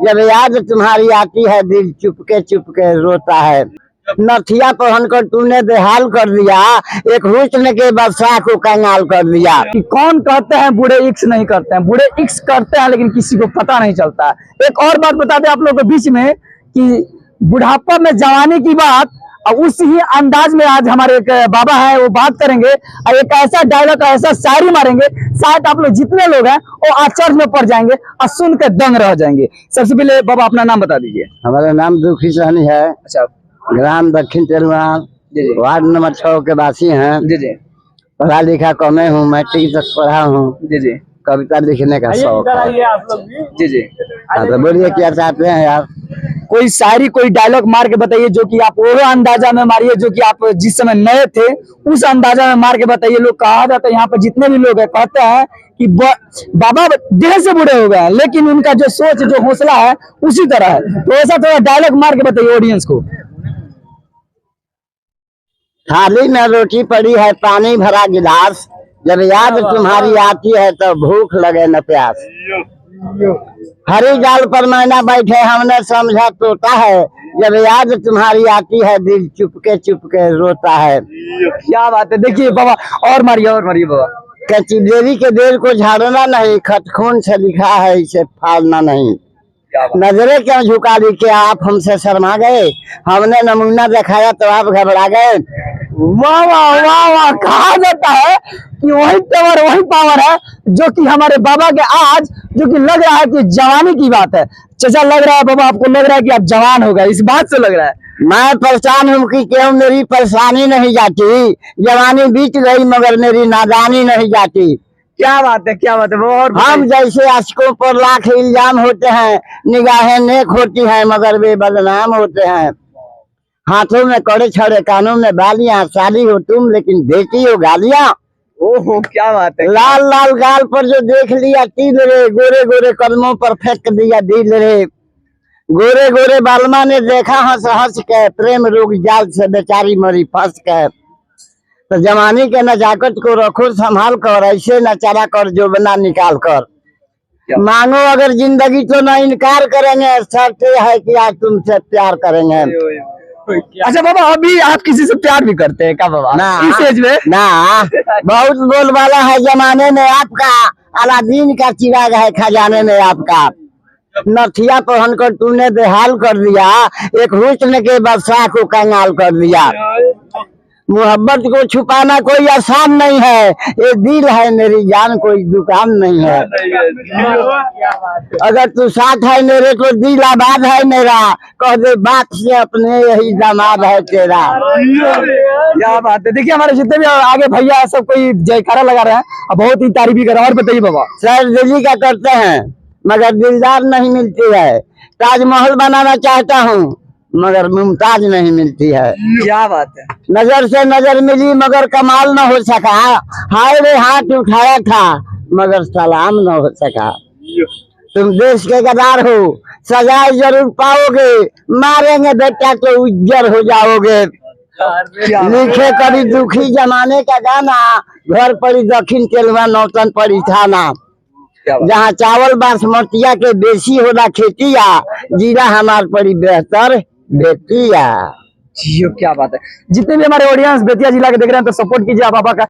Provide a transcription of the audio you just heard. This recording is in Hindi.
जब याद तुम्हारी आती है दिल चुपके रोता है। नथिया पहन कर तूने बेहाल कर दिया, एक हुस्न के बादशाह को कंगाल कर दिया। कि कौन कहते हैं बूढ़े इक्स नहीं करते हैं, बूढ़े इक्स करते हैं लेकिन किसी को पता नहीं चलता। एक और बात बता दें आप लोगों के बीच में कि बुढ़ापा में जवानी की बात और उसी ही अंदाज में आज हमारे एक बाबा है वो बात करेंगे और एक ऐसा डायलॉग ऐसा शायरी मारेंगे, शायद आप लोग जितने लोग हैं वो आश्चर्य में पड़ जाएंगे और सुन के दंग रह जाएंगे। सबसे पहले बाबा अपना नाम बता दीजिए। हमारा नाम दुखी सहनी है। अच्छा, ग्राम दक्षिण तेलुआ, वार्ड नंबर 6 के वासी हैं। जी जी, पढ़ा लिखा कमे हूँ, मैट्रिक तक पढ़ा हूँ। जी जी, कविता लिखने का शौक है। जी जी। तो बोलिए क्या चाहते हैं यार? कोई शायरी कोई डायलॉग मार के बताइए जो कि आप वो अंदाजा में मारिए जो कि आप जिस समय नए थे उस अंदाजा में मार के बताइए। लोग कहा जाता है यहाँ पर जितने भी लोग हैं कहते हैं कि बाबा देह से बूढ़े हो गए हैं लेकिन उनका जो सोच जो हौसला है उसी तरह है। तो ऐसा थोड़ा डायलॉग मार के बताइए ऑडियंस को। थाली में रोटी पड़ी है, पानी भरा गिलास, जब याद तुम्हारी आती है तो भूख लगे न प्यास। हरी डाल पर मैना बैठे हमने समझा तोता है, जब याद तुम्हारी आती है दिल चुपके रोता है। क्या बात है, देखिए बाबा और मारिए बाबा। कच्ची देवी के देर को झाड़ना नहीं, खत खून से लिखा है इसे फाड़ना नहीं। नजरें क्यों झुका दी, क्या आप हमसे शर्मा गए? हमने नमूना दिखाया तो आप घबरा गए। वाह वाह वाह वाह, कहा जाता है कि वही पावर वही पावर है जो कि हमारे बाबा के आज जो कि लग रहा है कि जवानी की बात है। चाचा लग रहा है बाबा आपको लग रहा है कि आप जवान हो गए, इस बात से लग रहा है। मैं परेशान हूँ कि क्यों मेरी परेशानी नहीं जाती, जवानी बीत गई मगर मेरी नादानी नहीं जाती। क्या बात है, क्या बात है। और हम जैसे आशिकों पर लाख इल्जाम होते हैं, निगाहें नेक होती हैं मगर वे बदनाम होते हैं। हाथों में कड़े छड़े, कानों में बालियां, शादी हो तुम लेकिन देती हो गालियां। ओहो क्या बात है। लाल लाल गाल पर जो देख लिया तिल रे, गोरे गोरे कदमों पर फेंक दिया दिल रे। गोरे गोरे बालमा ने देखा हंस हंस के, प्रेम रोग जाल से बेचारी मरी फंस के। तो जवानी के नजाकत को रखो संभाल कर, ऐसे नचारा कर जो बना निकाल कर। मांगो अगर जिंदगी तो ना इनकार करेंगे, शर्त है कि आज तुमसे प्यार करेंगे। अच्छा बाबा, अभी आप किसी से प्यार भी करते हैं क्या बाबा? ना इस एज में ना, बहुत बोलबाला है जमाने में आपका, अलादीन का चिराग है खजाने में आपका। नथिया पहन कर तूने बेहाल कर दिया, एक हुस्न के बादशाह को कंगाल कर दिया। मोहब्बत को छुपाना कोई आसान नहीं है, ये दिल है मेरी जान कोई दुकान नहीं है। अगर तू साथ है मेरे तो दिल आबाद है मेरा, कह दे बात से अपने यही दामाद है तेरा। क्या बात है। देखिए हमारे जितने भी आगे भैया सब कोई जयकारा लगा रहे हैं और बहुत ही तारीफ भी कर रहे हैं। और बताइए बाबा। सर दिल्ली का करते हैं मगर दिलदार नहीं मिलती है, ताजमहल बनाना चाहता हूँ मगर मुमताज नहीं मिलती है। क्या बात है। नजर से नजर मिली मगर कमाल न हो सका, हाय रे हाथ उठाया था मगर सलाम न हो सका। तुम देश के गद्दार हो, सजाए जरूर पाओगे, मारेंगे बेटा तो उज्जर हो जाओगे। लिखे कभी दुखी जमाने का गाना, घर पड़ी दक्षिण तेलुआ नौतन पड़ी थाना। जहाँ चावल बासमतिया के बेसी होला खेतिया, जीरा हमार पड़ी बेहतर बेतिया। जियो, क्या बात है। जितने भी हमारे ऑडियंस बेतिया जिला के देख रहे हैं तो सपोर्ट कीजिए आप बाबा का।